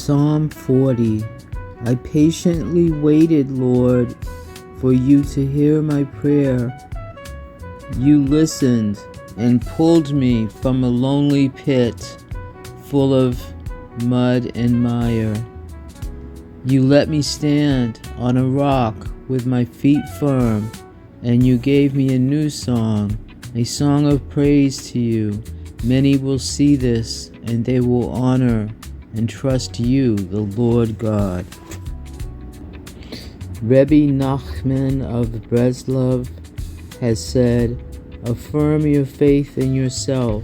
Psalm 40. I patiently waited, Lord, for you to hear my prayer. You listened and pulled me from a lonely pit full of mud and mire. You let me stand on a rock with my feet firm, and you gave me a new song, a song of praise to you. Many will see this, and they will honor and trust you, the Lord God. Rebbe Nachman of Breslov has said, affirm your faith in yourself.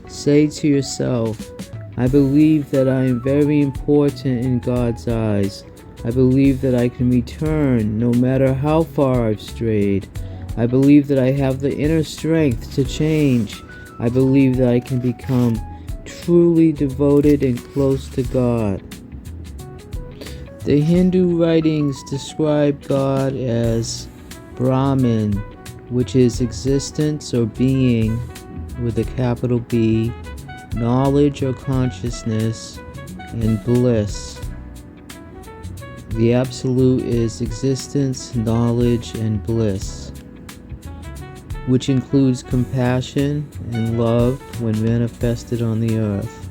Say to yourself, I believe that I am very important in God's eyes. I believe that I can return no matter how far I've strayed. I believe that I have the inner strength to change. I believe that I can become truly devoted and close to God. The Hindu writings describe God as Brahman, which is existence or being with a capital B, knowledge or consciousness, and bliss. The Absolute is existence, knowledge, and bliss, which includes compassion and love when manifested on the earth.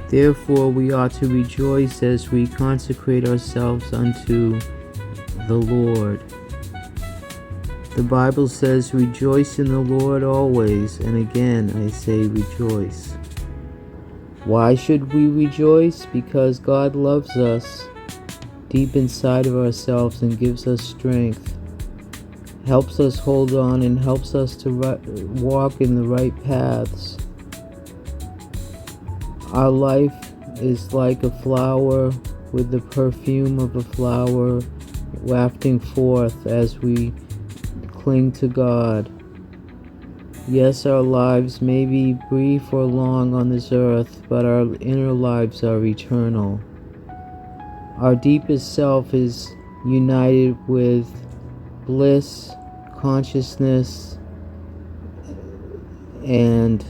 Therefore, we ought to rejoice as we consecrate ourselves unto the Lord. The Bible says, rejoice in the Lord always, and again I say rejoice. Why should we rejoice? Because God loves us deep inside of ourselves and gives us strength, helps us hold on, and helps us to walk in the right paths. Our life is like a flower with the perfume of a flower wafting forth as we cling to God. Yes, our lives may be brief or long on this earth, but our inner lives are eternal. Our deepest self is united with bliss, consciousness, and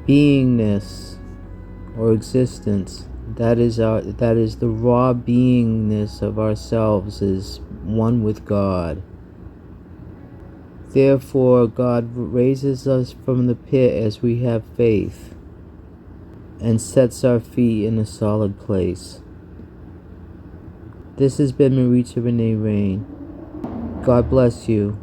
beingness or existence. That is the raw beingness of ourselves, is one with God. Therefore, God raises us from the pit as we have faith and sets our feet in a solid place. This has been Marita Renee. God bless you.